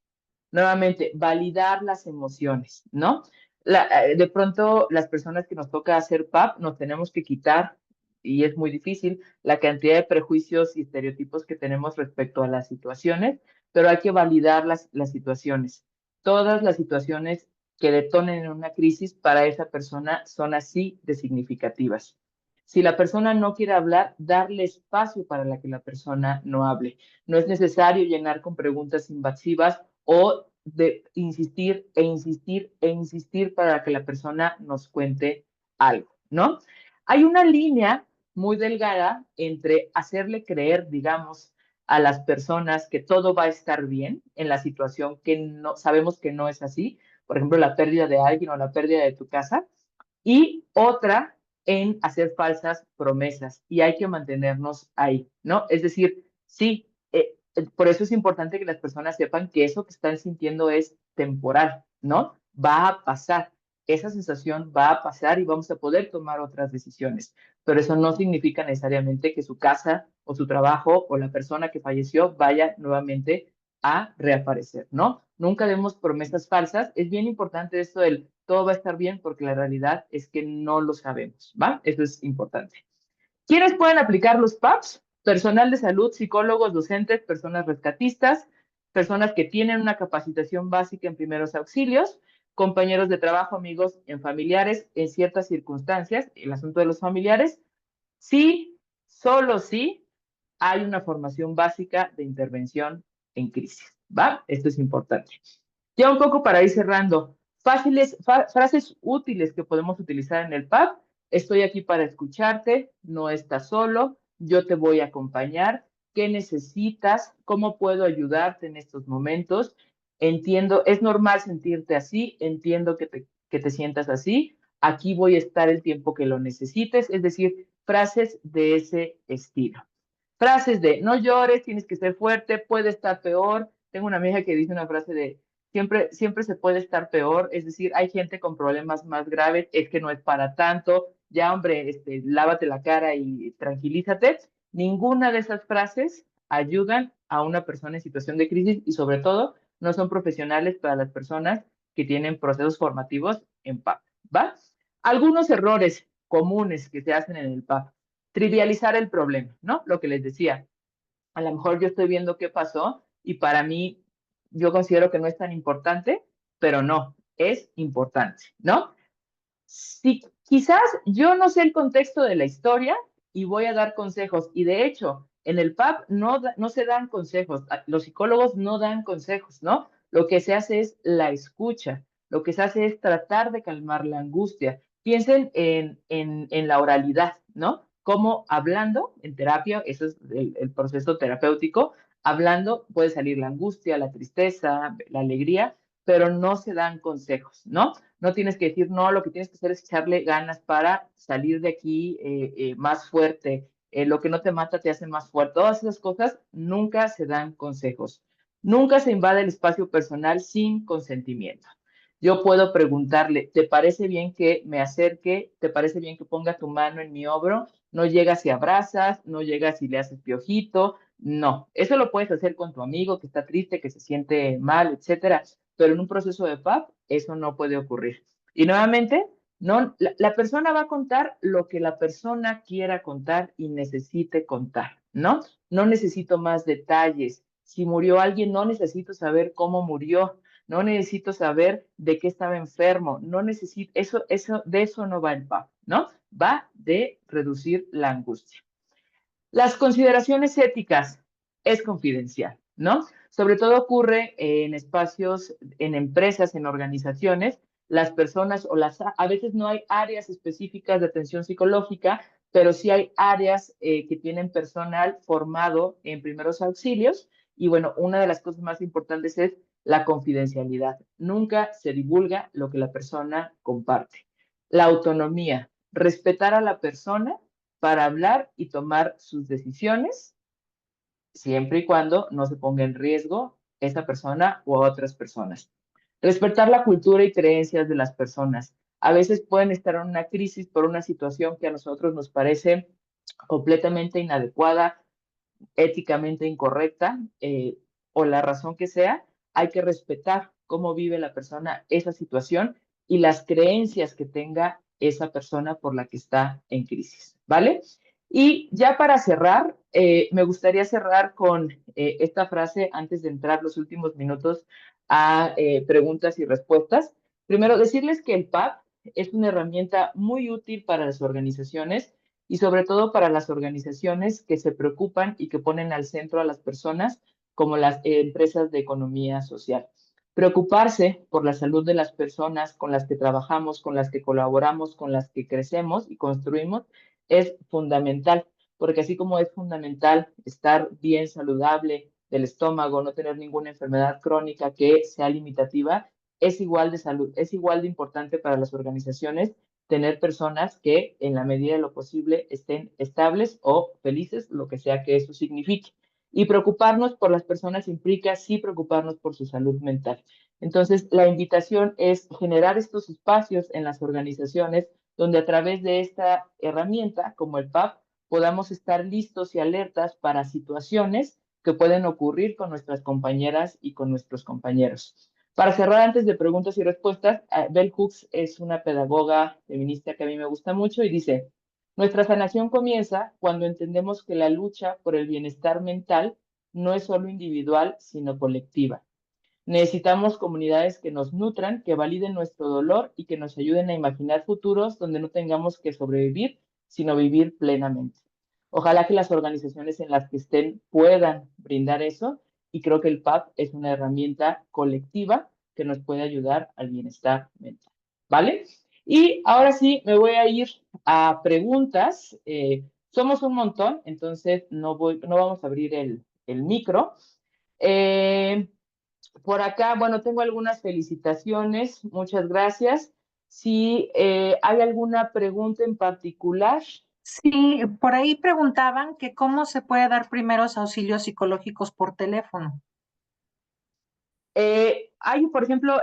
Nuevamente, validar las emociones, ¿no? De pronto, las personas que nos toca hacer PAP, nos tenemos que quitar, y es muy difícil, la cantidad de prejuicios y estereotipos que tenemos respecto a las situaciones, pero hay que validar las situaciones. Todas las situaciones que detonen una crisis para esa persona son así de significativas. Si la persona no quiere hablar, darle espacio para que la persona no hable. No es necesario llenar con preguntas invasivas o de insistir e insistir e insistir para que la persona nos cuente algo, ¿no? Hay una línea muy delgada entre hacerle creer, digamos, a las personas que todo va a estar bien en la situación que no sabemos que no es así, por ejemplo, la pérdida de alguien o la pérdida de tu casa, y otra en hacer falsas promesas y hay que mantenernos ahí, ¿no? Es decir, sí, por eso es importante que las personas sepan que eso que están sintiendo es temporal, ¿no? Va a pasar, esa sensación va a pasar y vamos a poder tomar otras decisiones, pero eso no significa necesariamente que su casa o su trabajo o la persona que falleció vaya nuevamente a reaparecer, ¿no? Nunca demos promesas falsas. Es bien importante esto del todo va a estar bien porque la realidad es que no lo sabemos, ¿va? Eso es importante. ¿Quiénes pueden aplicar los PAPs? Personal de salud, psicólogos, docentes, personas rescatistas, personas que tienen una capacitación básica en primeros auxilios, compañeros de trabajo, amigos, en familiares, en ciertas circunstancias, el asunto de los familiares, sí, solo sí hay una formación básica de intervención en crisis, ¿va? Esto es importante. Ya un poco para ir cerrando, frases útiles que podemos utilizar en el PAP. Estoy aquí para escucharte, no estás solo, yo te voy a acompañar. ¿Qué necesitas? ¿Cómo puedo ayudarte en estos momentos? entiendo, es normal sentirte así, entiendo que te sientas así, aquí voy a estar el tiempo que lo necesites, es decir, frases de ese estilo. Frases de no llores, tienes que ser fuerte, puede estar peor. Tengo una amiga que dice una frase de siempre se puede estar peor, es decir, hay gente con problemas más graves, es que no es para tanto, ya hombre, lávate la cara y tranquilízate. Ninguna de esas frases ayudan a una persona en situación de crisis y sobre todo no son profesionales para las personas que tienen procesos formativos en PAP, ¿va? Algunos errores comunes que se hacen en el PAP. Trivializar el problema, ¿no? Lo que les decía, a lo mejor yo estoy viendo qué pasó y para mí yo considero que no es tan importante, pero no, es importante, ¿no? Si quizás yo no sé el contexto de la historia y voy a dar consejos, y de hecho, en el PAP no se dan consejos, los psicólogos no dan consejos, ¿no? Lo que se hace es la escucha, lo que se hace es tratar de calmar la angustia. Piensen en la oralidad, ¿no? Como hablando en terapia, eso es el proceso terapéutico, hablando puede salir la angustia, la tristeza, la alegría, pero no se dan consejos, ¿no? No tienes que decir, no, lo que tienes que hacer es echarle ganas para salir de aquí más fuerte. Lo que no te mata te hace más fuerte. Todas esas cosas nunca se dan consejos. Nunca se invade el espacio personal sin consentimiento. Yo puedo preguntarle, ¿te parece bien que me acerque? ¿Te parece bien que ponga tu mano en mi hombro? No llegas y abrazas, no llegas y le haces piojito. No, eso lo puedes hacer con tu amigo que está triste, que se siente mal, etcétera, pero en un proceso de PAP eso no puede ocurrir. Y nuevamente, no, la persona va a contar lo que la persona quiera contar y necesite contar, ¿no? No necesito más detalles. Si murió alguien, no necesito saber cómo murió, no necesito saber de qué estaba enfermo, no necesito, de eso no va el PAP, ¿no? Va de reducir la angustia. Las consideraciones éticas es confidencial, ¿no? Sobre todo ocurre en espacios, en empresas, en organizaciones, las personas a veces no hay áreas específicas de atención psicológica, pero sí hay áreas que tienen personal formado en primeros auxilios. Y bueno, una de las cosas más importantes es la confidencialidad. Nunca se divulga lo que la persona comparte. La autonomía, respetar a la persona para hablar y tomar sus decisiones, siempre y cuando no se ponga en riesgo esa persona u otras personas. Respetar la cultura y creencias de las personas. A veces pueden estar en una crisis por una situación que a nosotros nos parece completamente inadecuada, éticamente incorrecta, o la razón que sea, hay que respetar cómo vive la persona esa situación y las creencias que tenga esa persona por la que está en crisis, ¿vale? Y ya para cerrar, me gustaría cerrar con esta frase antes de entrar los últimos minutos a preguntas y respuestas. Primero, decirles que el PAP es una herramienta muy útil para las organizaciones y sobre todo para las organizaciones que se preocupan y que ponen al centro a las personas, como las empresas de economía social. Preocuparse por la salud de las personas con las que trabajamos, con las que colaboramos, con las que crecemos y construimos, es fundamental, porque así como es fundamental estar bien saludable del estómago, no tener ninguna enfermedad crónica que sea limitativa, es igual de salud, es igual de importante para las organizaciones tener personas que en la medida de lo posible estén estables o felices, lo que sea que eso signifique. Y preocuparnos por las personas implica sí preocuparnos por su salud mental. Entonces, la invitación es generar estos espacios en las organizaciones donde a través de esta herramienta, como el PAP, podamos estar listos y alertas para situaciones que pueden ocurrir con nuestras compañeras y con nuestros compañeros. Para cerrar, antes de preguntas y respuestas, Bell Hooks es una pedagoga feminista que a mí me gusta mucho y dice, nuestra sanación comienza cuando entendemos que la lucha por el bienestar mental no es solo individual, sino colectiva. Necesitamos comunidades que nos nutran, que validen nuestro dolor y que nos ayuden a imaginar futuros donde no tengamos que sobrevivir, sino vivir plenamente. Ojalá que las organizaciones en las que estén puedan brindar eso y creo que el PAP es una herramienta colectiva que nos puede ayudar al bienestar mental. ¿Vale? Y ahora sí, me voy a ir a preguntas. Somos un montón, entonces no vamos a abrir el micro. Eh, Por acá, bueno, tengo algunas felicitaciones, muchas gracias. Si hay alguna pregunta en particular. Sí, por ahí preguntaban que cómo se puede dar primeros auxilios psicológicos por teléfono. Hay, por ejemplo,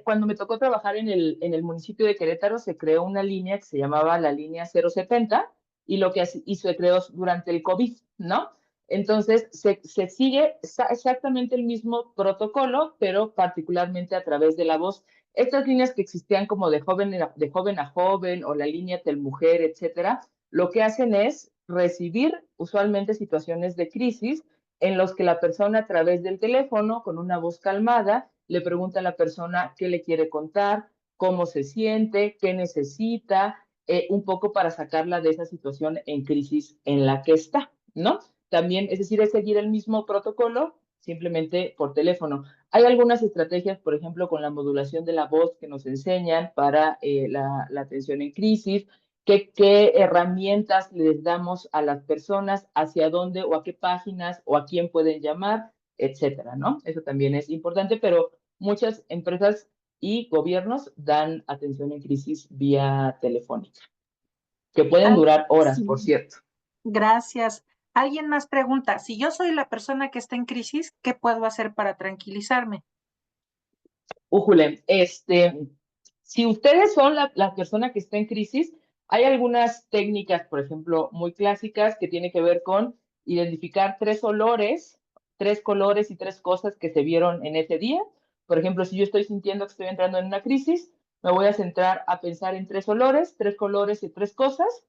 cuando me tocó trabajar en el municipio de Querétaro, se creó una línea que se llamaba la línea 070 y lo que hizo, se creó durante el COVID, ¿no? Entonces, se sigue exactamente el mismo protocolo, pero particularmente a través de la voz. Estas líneas que existían como de joven a joven o la línea Telmujer, etcétera, lo que hacen es recibir usualmente situaciones de crisis en los que la persona a través del teléfono, con una voz calmada, le pregunta a la persona qué le quiere contar, cómo se siente, qué necesita, un poco para sacarla de esa situación en crisis en la que está, ¿no? También, es decir, es seguir el mismo protocolo, simplemente por teléfono. Hay algunas estrategias, por ejemplo, con la modulación de la voz que nos enseñan para la atención en crisis. ¿Qué herramientas les damos a las personas, hacia dónde o a qué páginas o a quién pueden llamar, etcétera, ¿no? Eso también es importante, pero muchas empresas y gobiernos dan atención en crisis vía telefónica, que pueden durar horas, por Sí, cierto. gracias. Alguien más pregunta, si yo soy la persona que está en crisis, ¿qué puedo hacer para tranquilizarme? Újule, si ustedes son la persona que está en crisis, hay algunas técnicas, por ejemplo, muy clásicas que tienen que ver con identificar tres olores, tres colores y tres cosas que se vieron en ese día. Por ejemplo, si yo estoy sintiendo que estoy entrando en una crisis, me voy a centrar a pensar en tres olores, tres colores y tres cosas.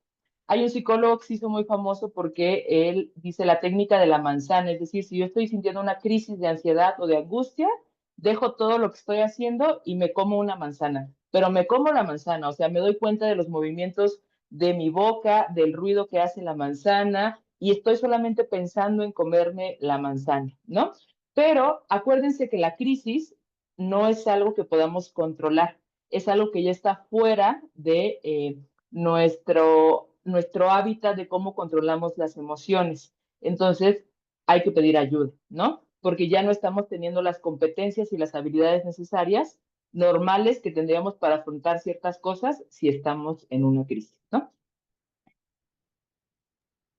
Hay un psicólogo que se hizo muy famoso porque él dice la técnica de la manzana, es decir, si yo estoy sintiendo una crisis de ansiedad o de angustia, dejo todo lo que estoy haciendo y me como una manzana, pero me como la manzana, o sea, me doy cuenta de los movimientos de mi boca, del ruido que hace la manzana y estoy solamente pensando en comerme la manzana, ¿no? Pero acuérdense que la crisis no es algo que podamos controlar, es algo que ya está fuera de nuestro hábitat de cómo controlamos las emociones. Entonces, hay que pedir ayuda, ¿no? Porque ya no estamos teniendo las competencias y las habilidades necesarias normales que tendríamos para afrontar ciertas cosas si estamos en una crisis, ¿no?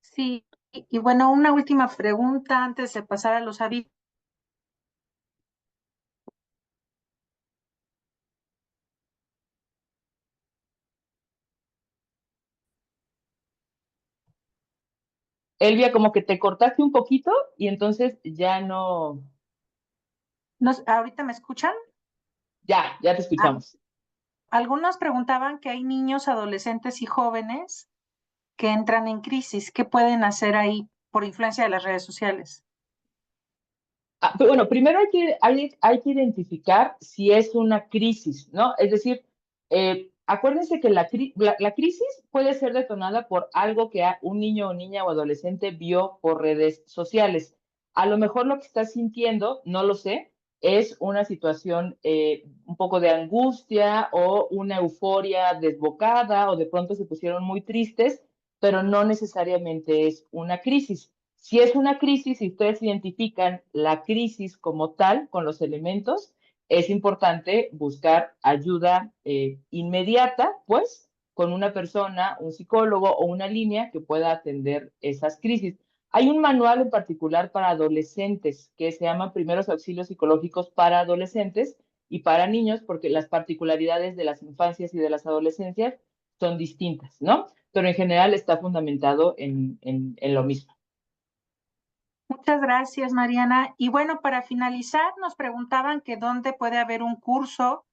Sí, y bueno, una última pregunta antes de pasar a los hábitos. Elvia, como que te cortaste un poquito y entonces ya no, ¿Ahorita me escuchan? ya te Ah, escuchamos. algunos preguntaban que hay niños, adolescentes y jóvenes que entran en crisis. ¿Qué pueden hacer ahí por influencia de las redes sociales? Pero bueno, primero hay que identificar si es una crisis, ¿no? Es decir, acuérdense que la crisis puede ser detonada por algo que un niño o niña o adolescente vio por redes sociales. A lo mejor lo que está sintiendo, no lo sé, es una situación un poco de angustia o una euforia desbocada o de pronto se pusieron muy tristes, pero no necesariamente es una crisis. Si es una crisis, si ustedes identifican la crisis como tal con los elementos, es importante buscar ayuda inmediata, pues, con una persona, un psicólogo o una línea que pueda atender esas crisis. Hay un manual en particular para adolescentes que se llama Primeros Auxilios Psicológicos para Adolescentes y para niños, porque las particularidades de las infancias y de las adolescencias son distintas, ¿no? Pero en general está fundamentado en lo mismo. Muchas gracias, Mariana. Y bueno, para finalizar, nos preguntaban que dónde puede haber un curso,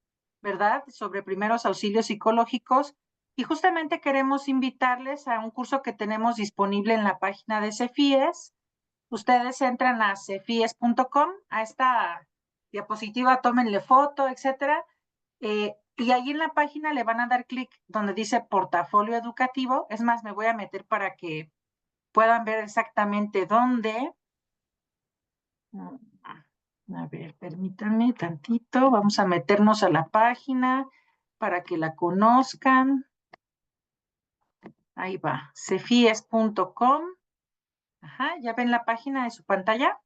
¿verdad?, sobre primeros auxilios psicológicos. Y justamente queremos invitarles a un curso que tenemos disponible en la página de Cefies. Ustedes entran a cefies.com, a esta diapositiva, tómenle foto, etcétera. Y ahí en la página le van a dar clic donde dice portafolio educativo. Es más, me voy a meter para que puedan ver exactamente dónde. A ver, permítanme tantito. Vamos a meternos a la página para que la conozcan. Ahí va, cefies.com. Ajá, ¿ya ven la página de su pantalla?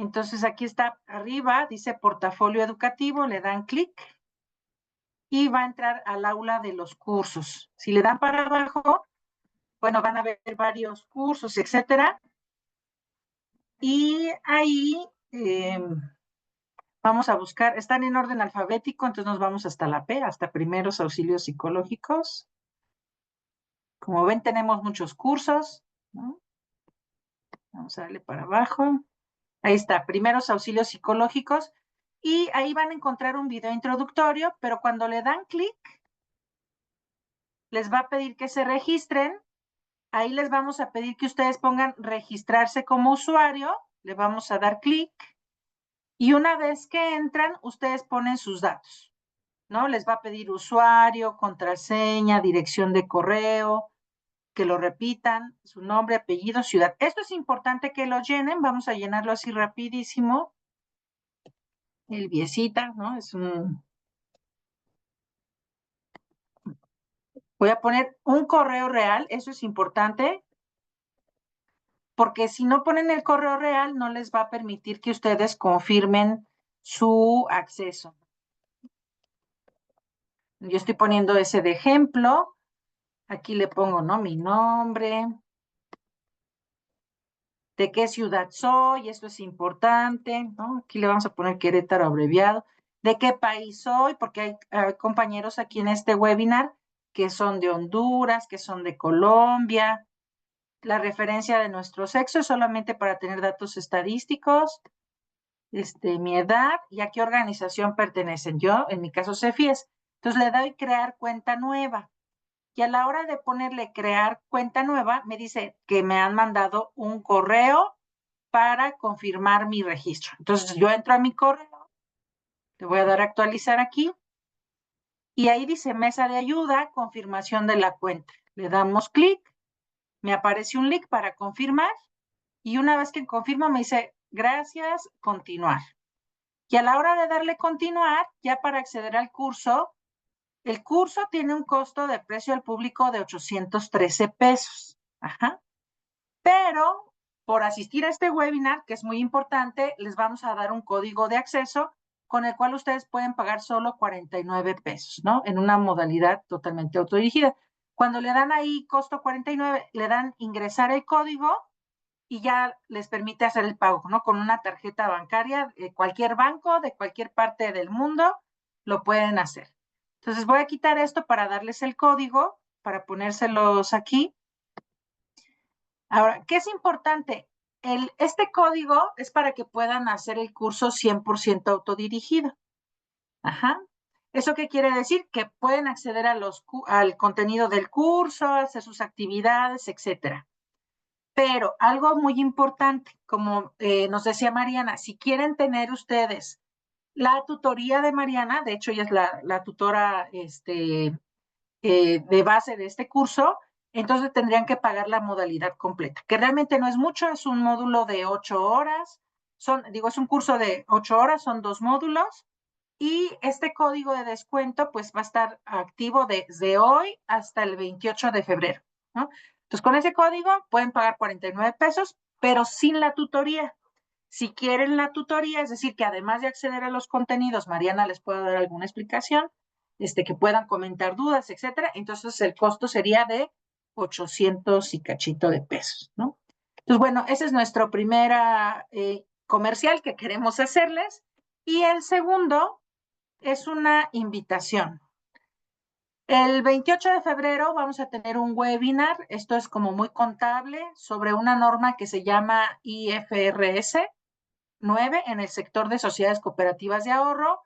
Entonces aquí está arriba, dice portafolio educativo, le dan clic y va a entrar al aula de los cursos. Si le dan para abajo, bueno, van a ver varios cursos, etcétera. Y ahí vamos a buscar, están en orden alfabético, entonces nos vamos hasta la P, hasta primeros auxilios psicológicos. Como ven, tenemos muchos cursos, ¿no? Vamos a darle para abajo. Ahí está, primeros auxilios psicológicos. Y ahí van a encontrar un video introductorio, pero cuando le dan clic, les va a pedir que se registren. Ahí les vamos a pedir que ustedes pongan registrarse como usuario. Le vamos a dar clic. Y una vez que entran, ustedes ponen sus datos, ¿no? Les va a pedir usuario, contraseña, dirección de correo, que lo repitan, su nombre, apellido, ciudad. Esto es importante que lo llenen. Vamos a llenarlo así rapidísimo. El viecita, ¿no? Voy a poner un correo real, eso es importante, porque si no ponen el correo real, no les va a permitir que ustedes confirmen su acceso. Yo estoy poniendo ese de ejemplo. Aquí le pongo, ¿no? Mi nombre, de qué ciudad soy, esto es importante, ¿no? Aquí le vamos a poner Querétaro abreviado. ¿De qué país soy? Porque hay compañeros aquí en este webinar que son de Honduras, que son de Colombia. La referencia de nuestro sexo es solamente para tener datos estadísticos, mi edad y a qué organización pertenecen. Yo, en mi caso, CEFIES. Entonces le doy crear cuenta nueva. Y a la hora de ponerle crear cuenta nueva, me dice que me han mandado un correo para confirmar mi registro. Entonces yo entro a mi correo, le voy a dar a actualizar aquí, y ahí dice mesa de ayuda, confirmación de la cuenta. Le damos clic, me aparece un link para confirmar, y una vez que confirma me dice gracias, continuar. Y a la hora de darle continuar, ya para acceder al curso, el curso tiene un costo de precio al público de 813 pesos. Ajá. Pero por asistir a este webinar, que es muy importante, les vamos a dar un código de acceso con el cual ustedes pueden pagar solo 49 pesos, ¿no? En una modalidad totalmente autodirigida. Cuando le dan ahí costo 49, le dan ingresar el código y ya les permite hacer el pago, ¿no? Con una tarjeta bancaria, cualquier banco de cualquier parte del mundo lo pueden hacer. Entonces voy a quitar esto para darles el código, para ponérselos aquí. Ahora, ¿qué es importante? Este código es para que puedan hacer el curso 100% autodirigido. Ajá. ¿Eso qué quiere decir? Que pueden acceder al contenido del curso, hacer sus actividades, etcétera. Pero algo muy importante, como nos decía Mariana, si quieren tener ustedes la tutoría de Mariana, de hecho ella es la tutora de base de este curso, entonces tendrían que pagar la modalidad completa, que realmente no es mucho, es un módulo de 8 horas, es un curso de 8 horas, son 2 módulos, y este código de descuento pues va a estar activo desde hoy hasta el 28 de febrero, ¿no? Entonces con ese código pueden pagar 49 pesos, pero sin la tutoría. Si quieren la tutoría, es decir, que además de acceder a los contenidos, Mariana les pueda dar alguna explicación, que puedan comentar dudas, etcétera, entonces el costo sería de 800 y cachito de pesos, ¿no? Entonces, bueno, ese es nuestro primera comercial que queremos hacerles. Y el segundo es una invitación. El 28 de febrero vamos a tener un webinar, esto es como muy contable, sobre una norma que se llama IFRS 9 en el sector de sociedades cooperativas de ahorro.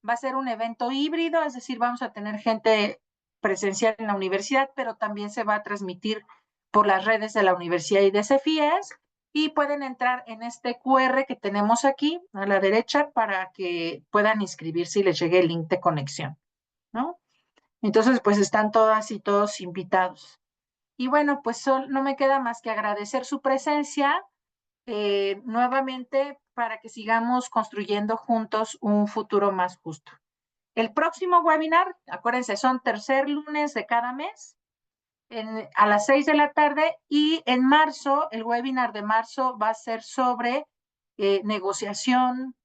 Va a ser un evento híbrido, es decir, vamos a tener gente presencial en la universidad, pero también se va a transmitir por las redes de la universidad y de CEFIES, y pueden entrar en este QR que tenemos aquí a la derecha para que puedan inscribirse y les llegue el link de conexión, ¿no? Entonces, pues están todas y todos invitados. Y bueno, pues no me queda más que agradecer su presencia nuevamente para que sigamos construyendo juntos un futuro más justo. El próximo webinar, acuérdense, son tercer lunes de cada mes a las 6 de la tarde, y en marzo, el webinar de marzo va a ser sobre negociación,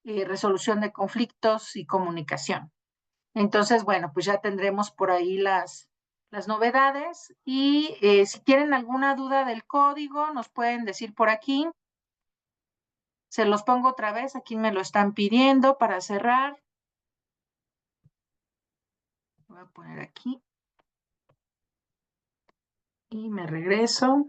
resolución de conflictos y comunicación. Entonces, bueno, pues ya tendremos por ahí las novedades y si tienen alguna duda del código, nos pueden decir por aquí. Se los pongo otra vez, aquí me lo están pidiendo para cerrar. Voy a poner aquí y me regreso.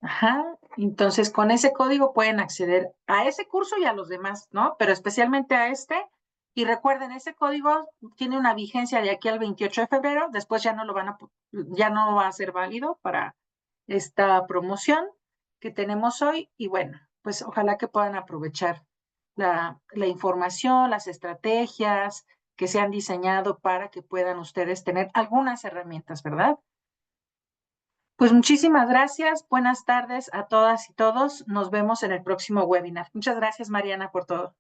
Ajá, entonces con ese código pueden acceder a ese curso y a los demás, ¿no? Pero especialmente a este. Y recuerden, ese código tiene una vigencia de aquí al 28 de febrero, después ya no lo ya no va a ser válido para esta promoción que tenemos hoy. Y bueno, pues ojalá que puedan aprovechar la información, las estrategias que se han diseñado para que puedan ustedes tener algunas herramientas, ¿verdad? Pues muchísimas gracias. Buenas tardes a todas y todos. Nos vemos en el próximo webinar. Muchas gracias, Mariana, por todo.